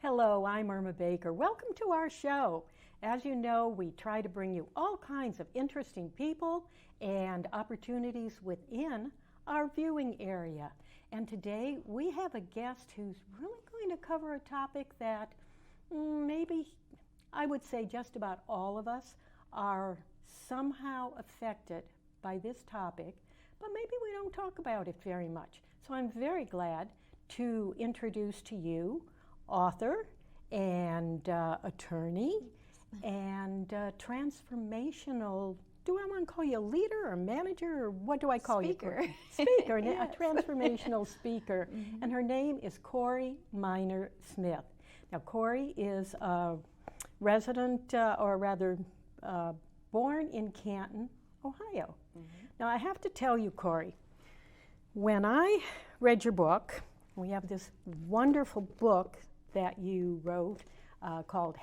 Hello, I'm Irma Baker. Welcome to our show. As you know, we try to bring you all kinds of interesting people and opportunities within our viewing area. And today we have a guest who's really going to cover a topic that maybe I would say just about all of us are somehow affected by this topic, but maybe we don't talk about it very much. So I'm very glad to introduce to you author and attorney and transformational, do I want to call you a leader or manager or what do I call Speaker. you? Speaker. Yes. A transformational speaker. Mm-hmm. And her name is Corey Miner Smith. Now Corey is a resident, or rather born in Canton, Ohio. Mm-hmm. Now I have to tell you, Corey, when I read your book, we have this wonderful book that you wrote called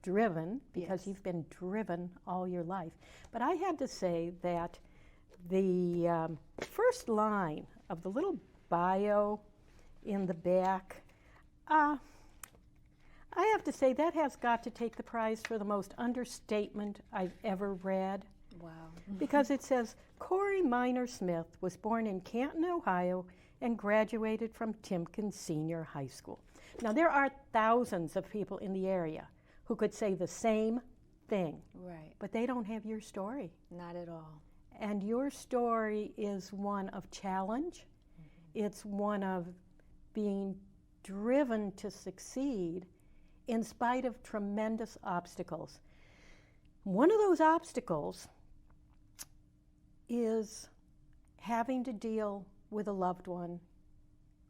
#Driven, because Yes. you've been driven all your life. But I had to say that the first line of the little bio in the back, I have to say that has got to take the prize for the most understatement I've ever read. Wow. Because it says, Corey Miner Smith was born in Canton, Ohio, and graduated from Timpkin Senior High School. Now, there are thousands of people in the area who could say the same thing. Right. But they don't have your story. Not at all. And your story is one of challenge. Mm-hmm. It's one of being driven to succeed in spite of tremendous obstacles. One of those obstacles is having to deal with a loved one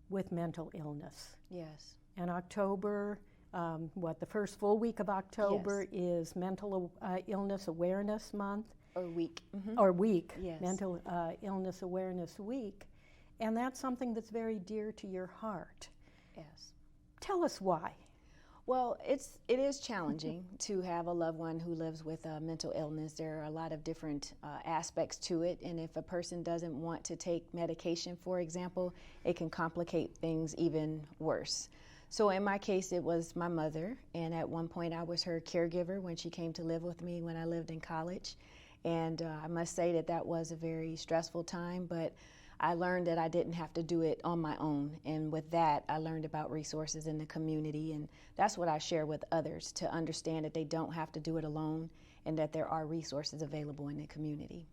with mental illness. Yes. And October, the first full week of October is Mental Illness Awareness Month. Or week. Mm-hmm. Or week. Yes. Mental Illness Awareness Week. And that's something that's very dear to your heart. Yes. Tell us why. Well, it is challenging to have a loved one who lives with a mental illness. There are a lot of different aspects to it, and if a person doesn't want to take medication, for example, it can complicate things even worse. So in my case, it was my mother, and at one point I was her caregiver when she came to live with me when I lived in college. And I must say that was a very stressful time, but I learned that I didn't have to do it on my own. And with that, I learned about resources in the community. And that's what I share with others, to understand that they don't have to do it alone and that there are resources available in the community.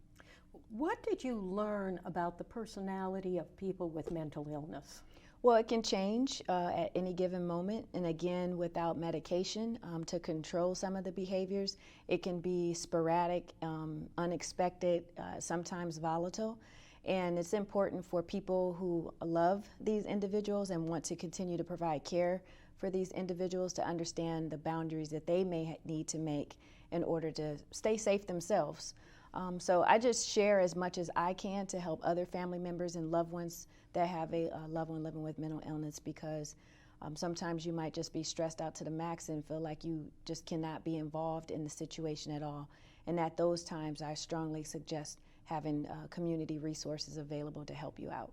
What did you learn about the personality of people with mental illness? Well, it can change at any given moment. And again, without medication to control some of the behaviors, it can be sporadic, unexpected, sometimes volatile. And it's important for people who love these individuals and want to continue to provide care for these individuals to understand the boundaries that they may need to make in order to stay safe themselves. So I just share as much as I can to help other family members and loved ones that have a loved one living with mental illness, because sometimes you might just be stressed out to the max and feel like you just cannot be involved in the situation at all. And at those times, I strongly suggest having community resources available to help you out.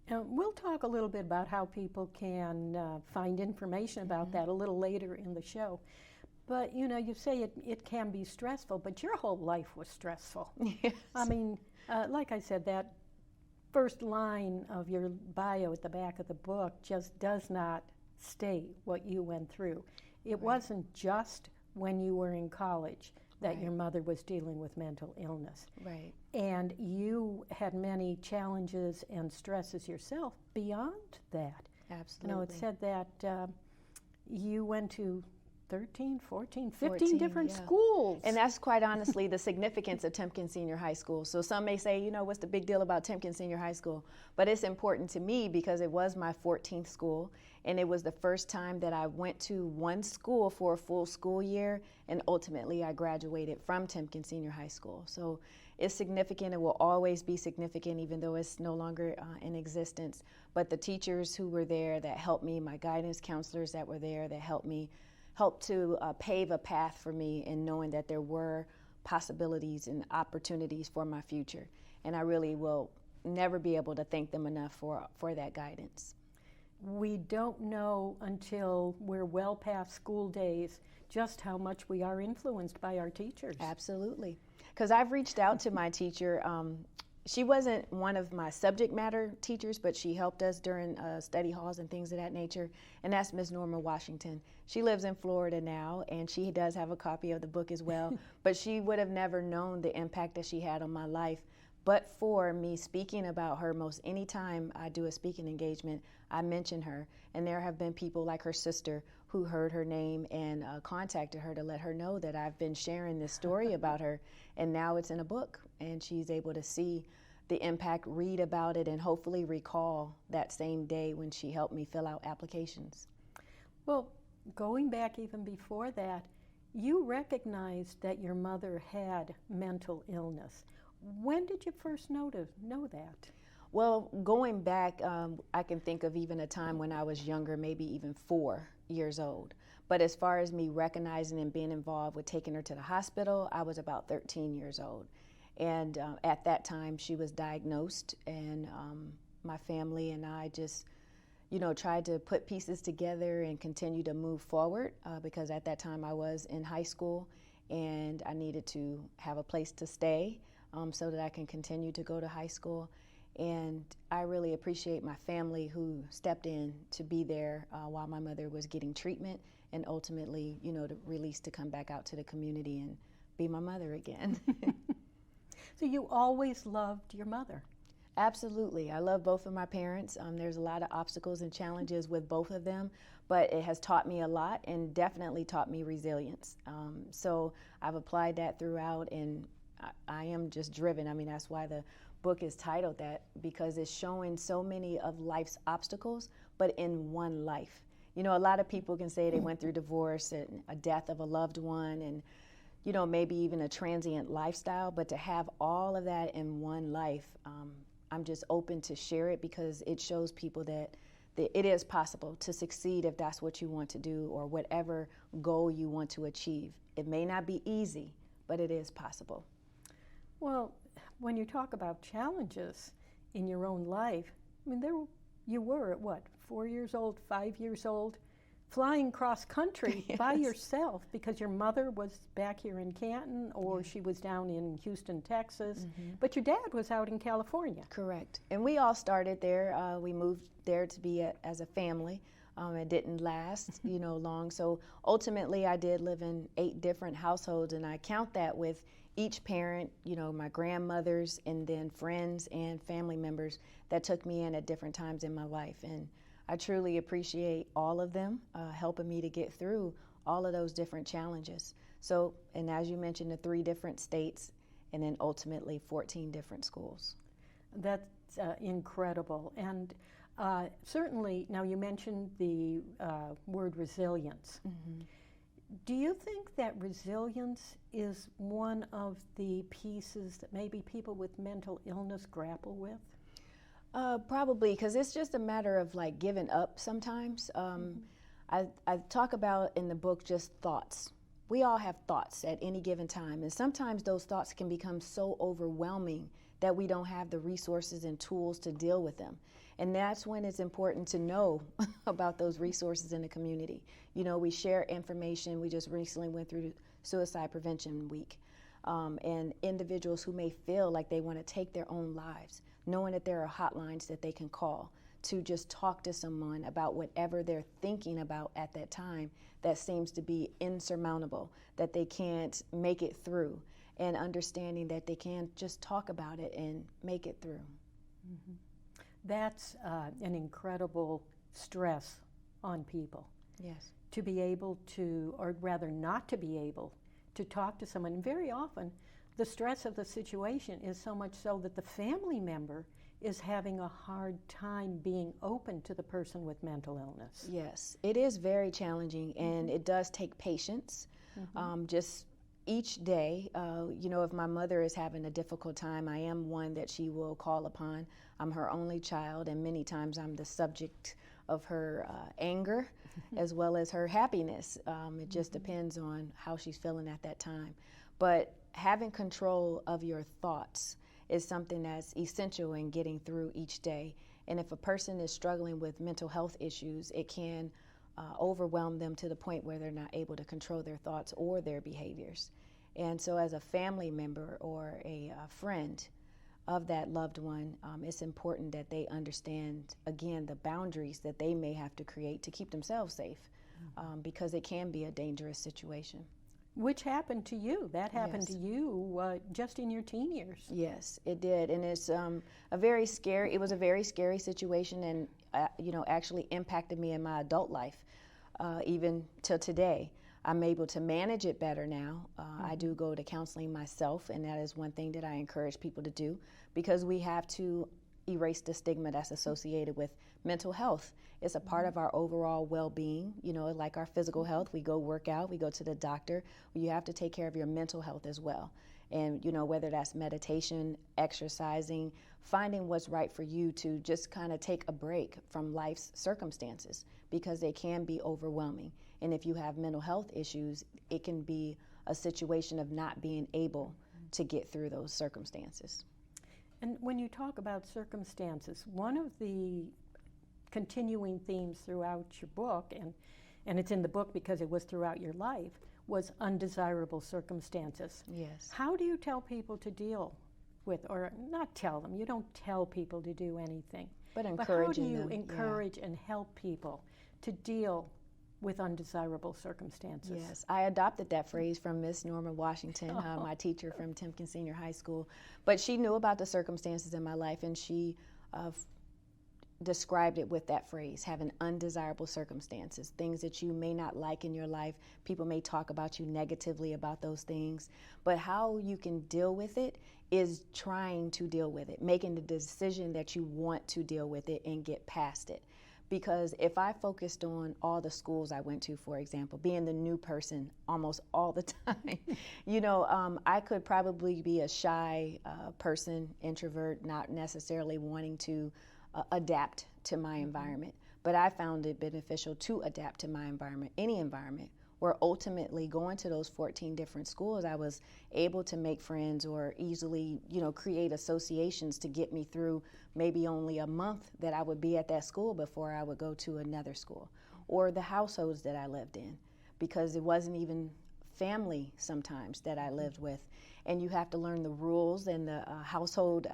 We'll talk a little bit about how people can find information about that a little later in the show. But you know, you say it can be stressful, but your whole life was stressful. Yes. I mean, like I said, that first line of your bio at the back of the book just does not state what you went through. It wasn't just when you were in college that your mother was dealing with mental illness. Right. And you had many challenges and stresses yourself beyond that. Absolutely. You know, it said that you went to 13, 14, 15 different schools. And that's quite honestly the significance of Timpkin Senior High School. So some may say, you know, what's the big deal about Timpkin Senior High School? But it's important to me because it was my 14th school, and it was the first time that I went to one school for a full school year, and ultimately I graduated from Timpkin Senior High School. So it's significant. It will always be significant, even though it's no longer in existence. But the teachers who were there that helped me, my guidance counselors that were there that helped to pave a path for me in knowing that there were possibilities and opportunities for my future. And I really will never be able to thank them enough for that guidance. we don't know until we're well past school days just how much we are influenced by our teachers. Absolutely. Because I've reached out to my teacher. She wasn't one of my subject matter teachers, but she helped us during study halls and things of that nature, and that's Miss Norma Washington. She lives in Florida now, and she does have a copy of the book as well, but she would have never known the impact that she had on my life. But for me speaking about her, most any time I do a speaking engagement, I mention her. And there have been people like her sister who heard her name and contacted her to let her know that I've been sharing this story about her. And now it's in a book, and she's able to see the impact, read about it, and hopefully recall that same day when she helped me fill out applications. Well, going back even before that, you recognized that your mother had mental illness. When did you first know that? Well, going back, I can think of even a time when I was younger, maybe even 4 years old. But as far as me recognizing and being involved with taking her to the hospital, I was about 13 years old. And at that time, she was diagnosed, and my family and I just, tried to put pieces together and continue to move forward because at that time I was in high school, and I needed to have a place to stay so that I can continue to go to high school. And I really appreciate my family who stepped in to be there while my mother was getting treatment and ultimately, released to come back out to the community and be my mother again. So you always loved your mother? Absolutely. I love both of my parents. There's a lot of obstacles and challenges with both of them, but it has taught me a lot and definitely taught me resilience. So I've applied that throughout, and I am just driven. I mean, that's why the book is titled that, because it's showing so many of life's obstacles, but in one life. A lot of people can say they went through divorce and a death of a loved one and, maybe even a transient lifestyle, but to have all of that in one life, I'm just open to share it because it shows people that it is possible to succeed if that's what you want to do or whatever goal you want to achieve. It may not be easy, but it is possible. Well, when you talk about challenges in your own life, I mean, you were at what, 4 years old, 5 years old, flying cross country Yes. by yourself because your mother was back here in Canton or she was down in Houston, Texas, but your dad was out in California. Correct. And we all started there. We moved there to be as a family. It didn't last, long. So ultimately, I did live in 8 different households, and I count that with each parent, my grandmothers, and then friends and family members that took me in at different times in my life. And I truly appreciate all of them helping me to get through all of those different challenges. So, and as you mentioned, the 3 different states, and then ultimately 14 different schools. That's incredible. And certainly, now you mentioned the word resilience. Do you think that resilience is one of the pieces that maybe people with mental illness grapple with? Probably, because it's just a matter of like giving up sometimes. I talk about in the book just thoughts. We all have thoughts at any given time, and sometimes those thoughts can become so overwhelming that we don't have the resources and tools to deal with them. And that's when it's important to know about those resources in the community. We share information. We just recently went through Suicide Prevention Week. And individuals who may feel like they want to take their own lives, knowing that there are hotlines that they can call to just talk to someone about whatever they're thinking about at that time that seems to be insurmountable, that they can't make it through, and understanding that they can just talk about it and make it through. That's an incredible stress on people. Yes. To be able to, or rather not to be able to talk to someone. And very often, the stress of the situation is so much so that the family member is having a hard time being open to the person with mental illness. Yes, it is very challenging, and it does take patience. Just each day, if my mother is having a difficult time, I am one that she will call upon. I'm her only child, and many times I'm the subject of her anger as well as her happiness. It just depends on how she's feeling at that time. But having control of your thoughts is something that's essential in getting through each day. And if a person is struggling with mental health issues, it can overwhelm them to the point where they're not able to control their thoughts or their behaviors. And so as a family member or a friend of that loved one, it's important that they understand, again, the boundaries that they may have to create to keep themselves safe, because it can be a dangerous situation. Which happened to you. That happened Yes. to you just in your teen years. Yes, it did, and it's a very scary. It was a very scary situation, and actually impacted me in my adult life, even till today. I'm able to manage it better now. I do go to counseling myself, and that is one thing that I encourage people to do, because we have to erase the stigma that's associated with mental health. It's a part of our overall well-being, like our physical health. We go work out, we go to the doctor. You have to take care of your mental health as well. And, whether that's meditation, exercising, finding what's right for you to just kind of take a break from life's circumstances, because they can be overwhelming. And if you have mental health issues, it can be a situation of not being able to get through those circumstances. And when you talk about circumstances, one of the continuing themes throughout your book, and it's in the book because it was throughout your life, was undesirable circumstances. Yes. How do you tell people to deal with, or not tell them, you don't tell people to do anything, But how do encouraging you them. encourage and help people to deal with undesirable circumstances? Yes, I adopted that phrase from Miss Norma Washington, my teacher from Timken Senior High School. But she knew about the circumstances in my life, and she described it with that phrase, having undesirable circumstances, things that you may not like in your life. People may talk about you negatively about those things, but how you can deal with it is trying to deal with it, making the decision that you want to deal with it and get past it. Because if I focused on all the schools I went to, for example, being the new person almost all the time, I could probably be a shy person, introvert, not necessarily wanting to adapt to my environment. But I found it beneficial to adapt to my environment, any environment, where ultimately going to those 14 different schools, I was able to make friends or easily, create associations to get me through maybe only a month that I would be at that school before I would go to another school, or the households that I lived in, because it wasn't even family sometimes that I lived with. And you have to learn the rules and the household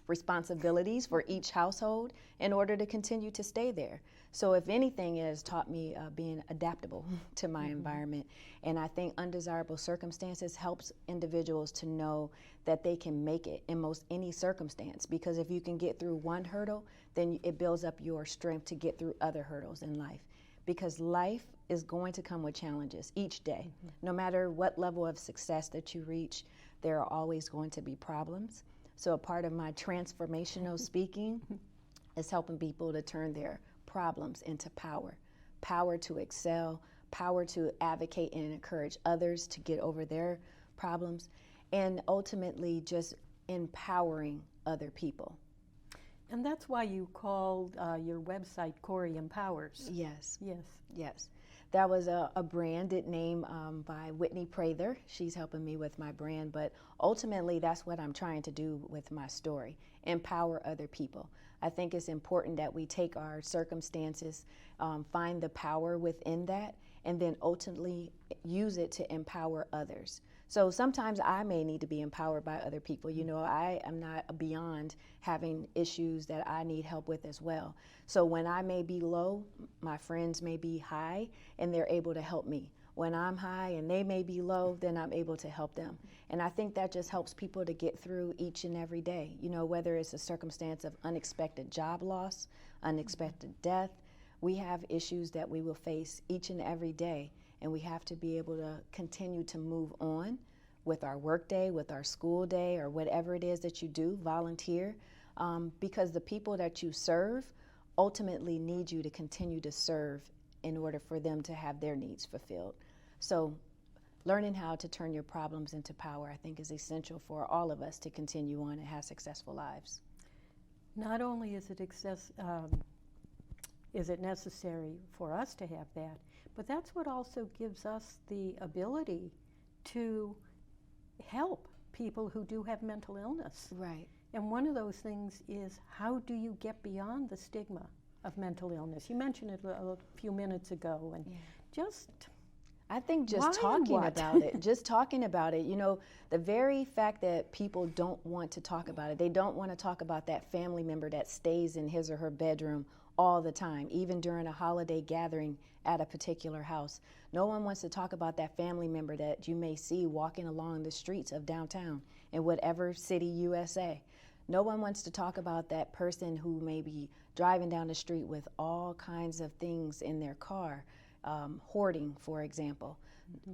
responsibilities for each household in order to continue to stay there. So if anything, it has taught me being adaptable to my environment. And I think undesirable circumstances helps individuals to know that they can make it in most any circumstance, because if you can get through one hurdle, then it builds up your strength to get through other hurdles in life. Because life is going to come with challenges each day. No matter what level of success that you reach, there are always going to be problems. So a part of my transformational speaking is helping people to turn their problems into power. Power to excel, power to advocate and encourage others to get over their problems, and ultimately just empowering other people. And that's why you called your website Corey Empowers. Yes. Yes. Yes. That was a branded name by Whitney Prather. She's helping me with my brand, but ultimately that's what I'm trying to do with my story, empower other people. I think it's important that we take our circumstances, find the power within that, and then ultimately use it to empower others. So sometimes I may need to be empowered by other people. I am not beyond having issues that I need help with as well. So when I may be low, my friends may be high, and they're able to help me. When I'm high and they may be low, then I'm able to help them. And I think that just helps people to get through each and every day, whether it's a circumstance of unexpected job loss, unexpected death. We have issues that we will face each and every day, and we have to be able to continue to move on with our work day, with our school day, or whatever it is that you do, volunteer, because the people that you serve ultimately need you to continue to serve in order for them to have their needs fulfilled. So learning how to turn your problems into power, I think, is essential for all of us to continue on and have successful lives. Not only is it necessary for us to have that, but that's what also gives us the ability to help people who do have mental illness. Right. And one of those things is, how do you get beyond the stigma of mental illness? You mentioned it a few minutes ago, and just I think just why and talking what? about it, just talking about it, you know, the very fact that people don't want to talk about it, they don't want to talk about that family member that stays in his or her bedroom all the time, even during a holiday gathering at a particular house. No one wants to talk about that family member that you may see walking along the streets of downtown in whatever city, USA. No one wants to talk about that person who may be driving down the street with all kinds of things in their car, hoarding, for example.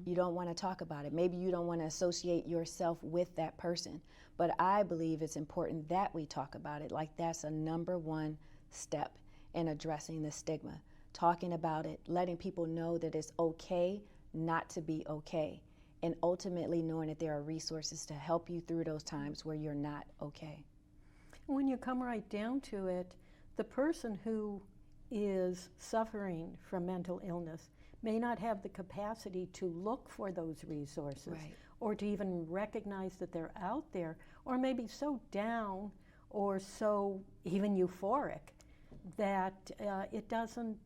You don't want to talk about it. Maybe you don't want to associate yourself with that person. But I believe it's important that we talk about it. Like, that's a number one step in addressing the stigma. Talking about it, letting people know that it's okay not to be okay, and ultimately knowing that there are resources to help you through those times where you're not okay. When you come right down to it, the person who is suffering from mental illness may not have the capacity to look for those resources, Right. or to even recognize that they're out there, or maybe so down or so even euphoric that it doesn't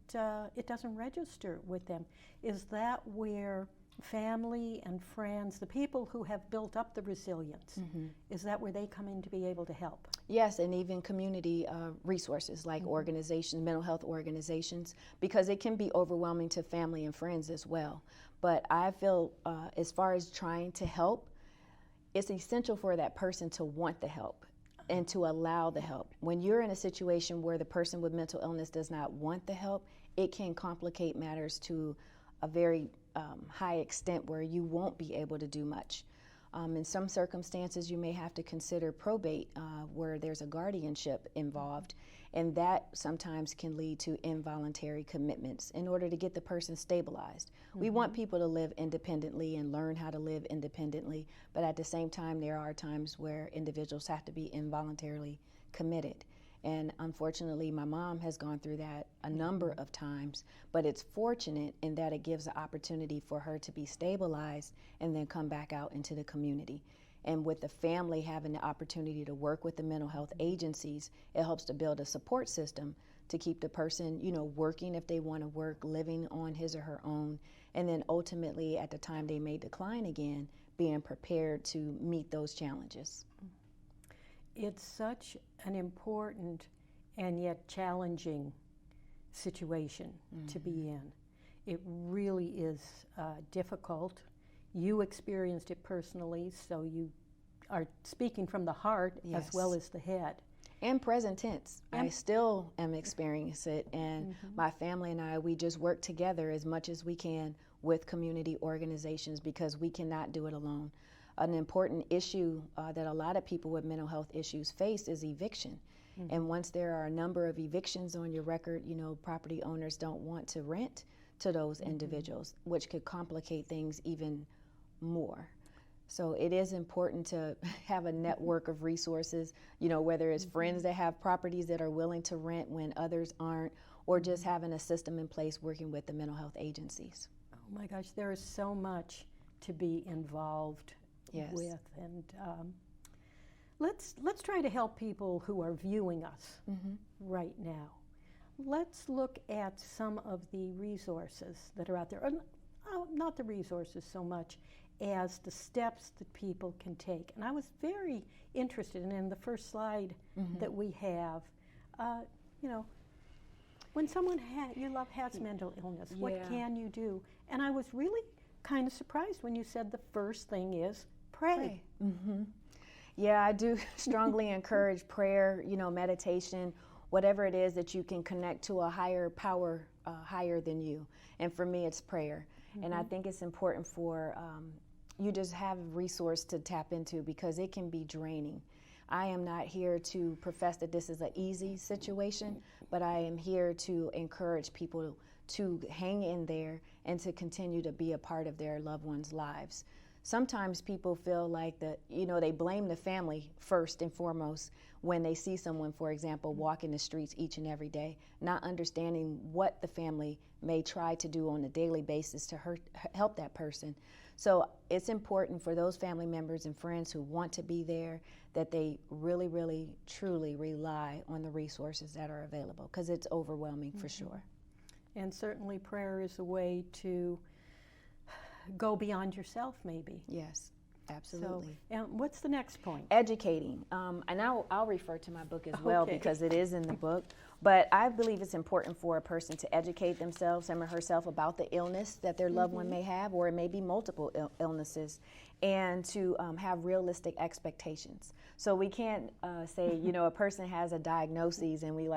register with them. Is that where family and friends, the people who have built up the resilience, is that where they come in to be able to help? Yes, and even community resources like organizations, mental health organizations, because it can be overwhelming to family and friends as well. But I feel as far as trying to help, it's essential for that person to want the help and to allow the help. When you're in a situation where the person with mental illness does not want the help, it can complicate matters to a very high extent where you won't be able to do much. In some circumstances, you may have to consider probate, where there's a guardianship involved, and that sometimes can lead to involuntary commitments in order to get the person stabilized. We want people to live independently and learn how to live independently, but at the same time, there are times where individuals have to be involuntarily committed. And unfortunately, my mom has gone through that a number of times, but it's fortunate in that it gives the opportunity for her to be stabilized and then come back out into the community. And with the family having the opportunity to work with the mental health agencies, it helps to build a support system to keep the person, you know, working if they want to work, living on his or her own, and then ultimately at the time they may decline again, being prepared to meet those challenges. It's such an important and yet challenging situation to be in. It really is difficult. You experienced it personally, so you are speaking from the heart as well as the head. And present tense. I still am experiencing it, and my family and I, we just work together as much as we can with community organizations because we cannot do it alone. An important issue that a lot of people with mental health issues face is eviction. And once there are a number of evictions on your record, you know, property owners don't want to rent to those individuals, which could complicate things even more. So it is important to have a network of resources, you know, whether it's friends that have properties that are willing to rent when others aren't, or just having a system in place working with the mental health agencies. Oh my gosh, there is so much to be involved with, and let's try to help people who are viewing us right now. Let's look at some of the resources that are out there. Not the resources so much as the steps that people can take. And I was very interested in the first slide that we have, you know, when someone you love has mental illness, what can you do? And I was really kind of surprised when you said the first thing is pray. Yeah, I do strongly encourage prayer, you know, meditation, whatever it is that you can connect to a higher power, higher than you. And for me, it's prayer. And I think it's important for you just have a resource to tap into because it can be draining. I am not here to profess that this is an easy situation, but I am here to encourage people to hang in there and to continue to be a part of their loved ones' lives. sometimes people feel like they blame the family first and foremost when they see someone, for example, walking the streets each and every day, not understanding what the family may try to do on a daily basis to help that person. So it's important for those family members and friends who want to be there that they really, really, truly rely on the resources that are available, because it's overwhelming for sure. And certainly prayer is a way to go beyond yourself, maybe. Yes, absolutely. So, and what's the next point? Educating. And I'll refer to my book as well because it is in the book. But I believe it's important for a person to educate themselves, him or herself, about the illness that their loved one may have, or it may be multiple illnesses, and to have realistic expectations. So we can't say, a person has a diagnosis and we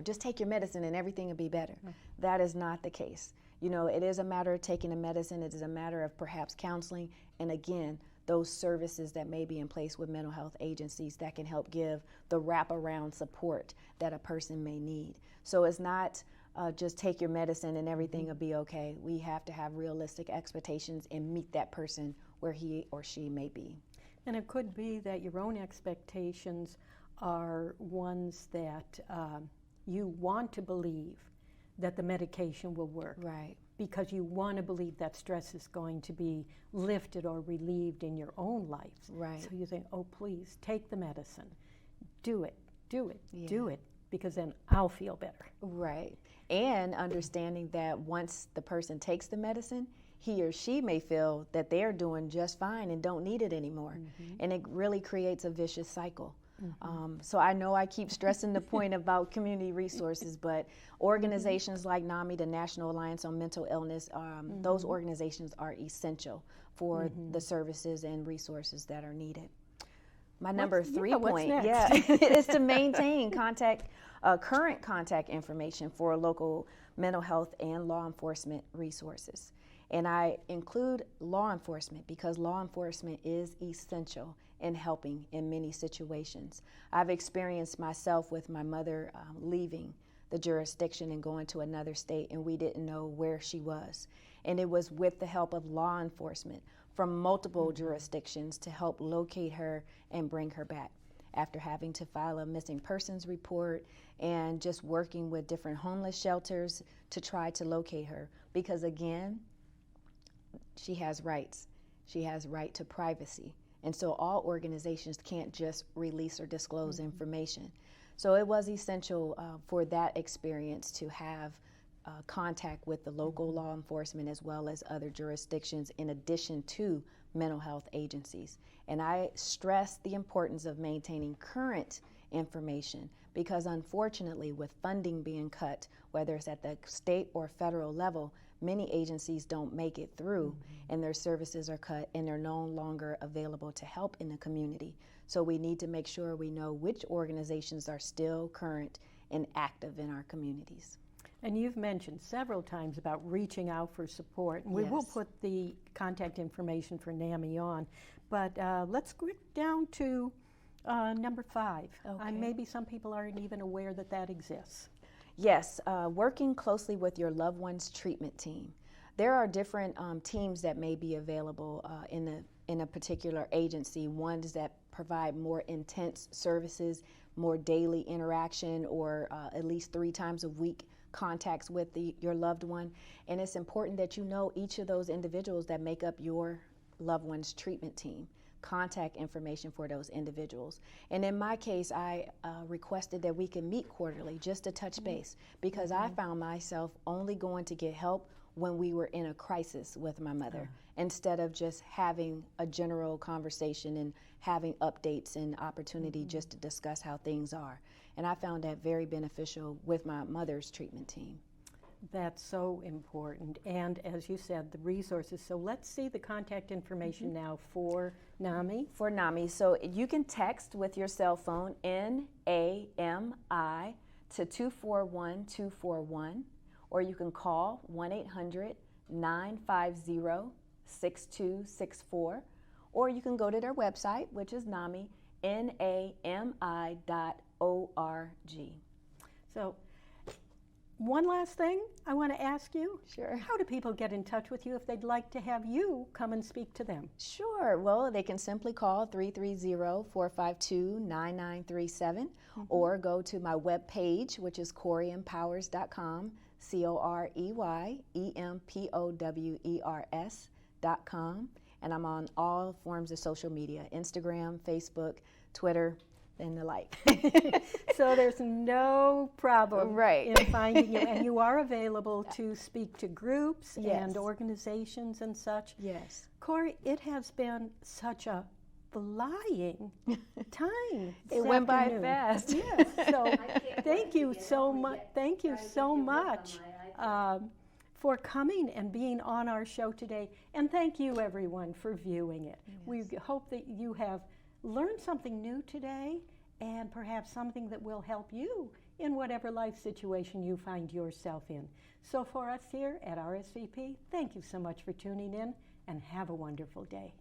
just take your medicine and everything will be better. That is not the case. It is a matter of taking the medicine. It is a matter of perhaps counseling. And again, those services that may be in place with mental health agencies that can help give the wraparound support that a person may need. So it's not just take your medicine and everything will be okay. We have to have realistic expectations and meet that person where he or she may be. And it could be that your own expectations are ones that you want to believe that the medication will work. Right. Because you want to believe that stress is going to be lifted or relieved in your own life. Right. So you think, oh, please, take the medicine. Do it, Yeah. do it, because then I'll feel better. Right. And understanding that once the person takes the medicine, he or she may feel that they're doing just fine and don't need it anymore. And it really creates a vicious cycle. So I know I keep stressing the point about community resources, but organizations like NAMI, the National Alliance on Mental Illness, those organizations are essential for the services and resources that are needed. My number 3 point, is to maintain current contact information for local mental health and law enforcement resources. And I include law enforcement because law enforcement is essential in helping in many situations. I've experienced myself with my mother leaving the jurisdiction and going to another state, and we didn't know where she was. And it was with the help of law enforcement from multiple jurisdictions to help locate her and bring her back. After having to file a missing persons report and just working with different homeless shelters to try to locate her, because again, she has rights. She has right to privacy. And so all organizations can't just release or disclose information. So it was essential for that experience to have contact with the local law enforcement as well as other jurisdictions in addition to mental health agencies. And I stress the importance of maintaining current information because unfortunately with funding being cut, whether it's at the state or federal level, many agencies don't make it through and their services are cut and they're no longer available to help in the community. So we need to make sure we know which organizations are still current and active in our communities. And you've mentioned several times about reaching out for support. And we will put the contact information for NAMI on. But let's go down to number 5. Okay. Maybe some people aren't even aware that that exists. Yes, working closely with your loved one's treatment team. There are different teams that may be available in a particular agency, ones that provide more intense services, more daily interaction, or at least 3 times a week contacts with your loved one. And it's important that you know each of those individuals that make up your loved one's treatment team. Contact information for those individuals. And in my case, I requested that we can meet quarterly just to touch base because I found myself only going to get help when we were in a crisis with my mother instead of just having a general conversation and having updates and opportunity just to discuss how things are. And I found that very beneficial with my mother's treatment team. That's so important. And as you said, the resources. So let's see the contact information now for NAMI. For NAMI. So you can text with your cell phone NAMI to 241-241, or you can call 1-800-950-6264, or you can go to their website, which is NAMI, NAMI.org. So one last thing I want to ask you. Sure. How do people get in touch with you if they'd like to have you come and speak to them? Sure. Well, they can simply call 330-452-9937 or go to my webpage, which is CoreyEmpowers.com, CoreyEmpowers.com. And I'm on all forms of social media, Instagram, Facebook, Twitter, and the like. So there's no problem in finding you. And you are available to speak to groups and organizations and such. Yes. Corey, it has been such a flying time. It went by fast. Yes. So thank you so much. Thank you so much for coming and being on our show today. And thank you, everyone, for viewing it. Yes. We hope that you have learned something new today and perhaps something that will help you in whatever life situation you find yourself in. So for us here at RSVP, thank you so much for tuning in and have a wonderful day.